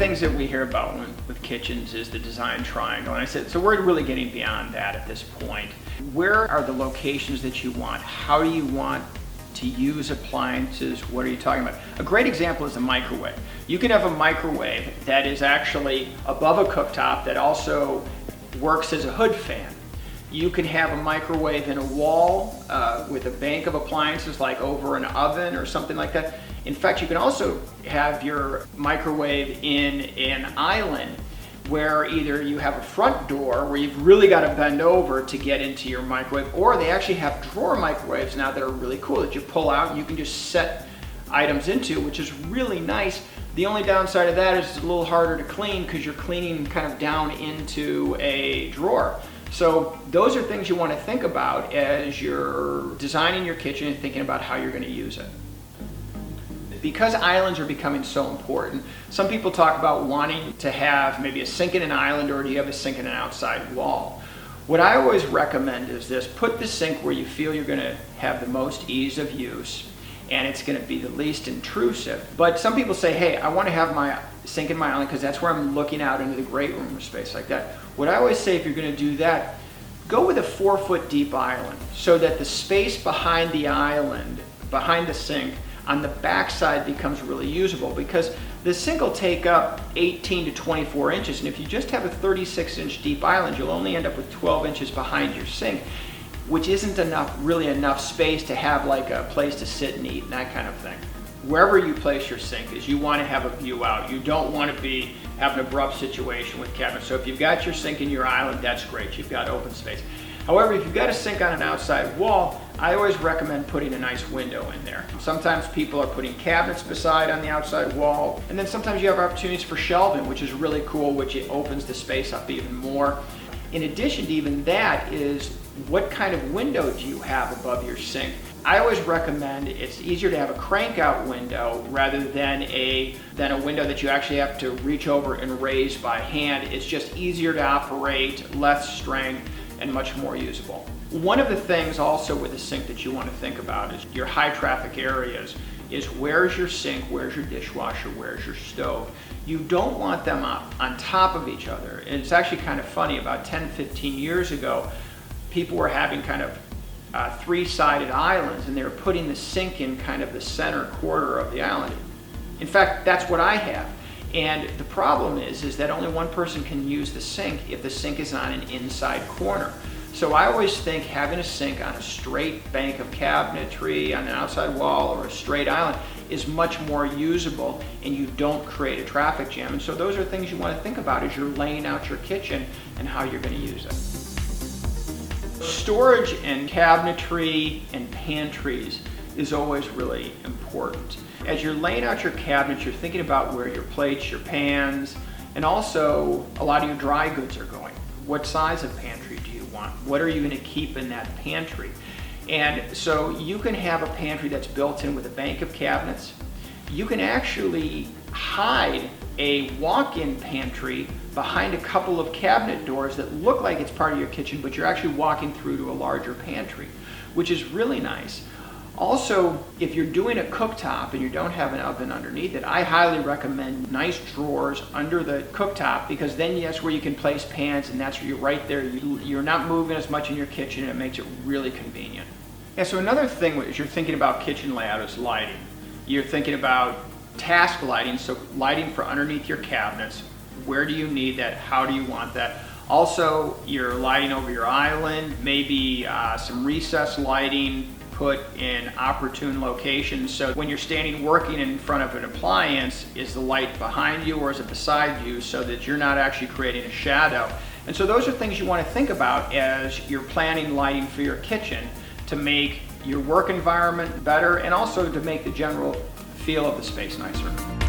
things that we hear about with kitchens is the design triangle. And I said, so we're really getting beyond that at this point. Where are the locations that you want? How do you want to use appliances? What are you talking about? A great example is a microwave. You can have a microwave that is actually above a cooktop that also works as a hood fan. You can have a microwave in a wall with a bank of appliances like over an oven or something like that. In fact, you can also have your microwave in an island where either you have a front door where you've really got to bend over to get into your microwave, or they actually have drawer microwaves now that are really cool that you pull out and you can just set items into, which is really nice. The only downside of that is it's a little harder to clean because you're cleaning kind of down into a drawer. So those are things you want to think about as you're designing your kitchen and thinking about how you're going to use it. Because islands are becoming so important, some people talk about wanting to have maybe a sink in an island, or do you have a sink in an outside wall? What I always recommend is this: put the sink where you feel you're going to have the most ease of use and it's going to be the least intrusive. But some people say, hey, I want to have my sink in my island because that's where I'm looking out into the great room or space like that. What I always say, if you're going to do that, go with a 4-foot deep island so that the space behind the island, behind the sink, on the back side becomes really usable, because the sink will take up 18 to 24 inches, and if you just have a 36-inch deep island, you'll only end up with 12 inches behind your sink, which isn't really enough space to have like a place to sit and eat and that kind of thing. Wherever you place your sink is you want to have a view out. You don't want to have an abrupt situation with cabinets. So if you've got your sink in your island, that's great. You've got open space. However, if you've got a sink on an outside wall, I always recommend putting a nice window in there. Sometimes people are putting cabinets beside on the outside wall, and then sometimes you have opportunities for shelving, which is really cool, which it opens the space up even more. In addition to even that is, what kind of window do you have above your sink? I always recommend it's easier to have a crank out window rather than a window that you actually have to reach over and raise by hand. It's just easier to operate, less strength, and much more usable. One of the things also with a sink that you want to think about is your high traffic areas is where's your sink, where's your dishwasher, where's your stove. You don't want them up on top of each other. And it's actually kind of funny, about 10, 15 years ago, people were having kind of three-sided islands, and they were putting the sink in kind of the center quarter of the island. In fact, that's what I have. And the problem is that only one person can use the sink if the sink is on an inside corner. So I always think having a sink on a straight bank of cabinetry on an outside wall or a straight island is much more usable, and you don't create a traffic jam. And so those are things you want to think about as you're laying out your kitchen and how you're going to use it. Storage and cabinetry and pantries is always really important. As you're laying out your cabinets, you're thinking about where your plates, your pans, and also a lot of your dry goods are going. What size of pantry do you want? What are you going to keep in that pantry? And so you can have a pantry that's built in with a bank of cabinets. You can actually hide a walk-in pantry behind a couple of cabinet doors that look like it's part of your kitchen, but you're actually walking through to a larger pantry, which is really nice. Also, if you're doing a cooktop and you don't have an oven underneath it, I highly recommend nice drawers under the cooktop, because then that's where you can place pans, and that's where you're right there. You're not moving as much in your kitchen, and it makes it really convenient. Yeah, so another thing is you're thinking about kitchen layout is lighting. You're thinking about task lighting, so lighting for underneath your cabinets. Where do you need that? How do you want that? Also, your lighting over your island, maybe some recessed lighting put in opportune locations. So when you're standing working in front of an appliance, is the light behind you or is it beside you, so that you're not actually creating a shadow? And so those are things you want to think about as you're planning lighting for your kitchen to make your work environment better, and also to make the general feel of the space nicer.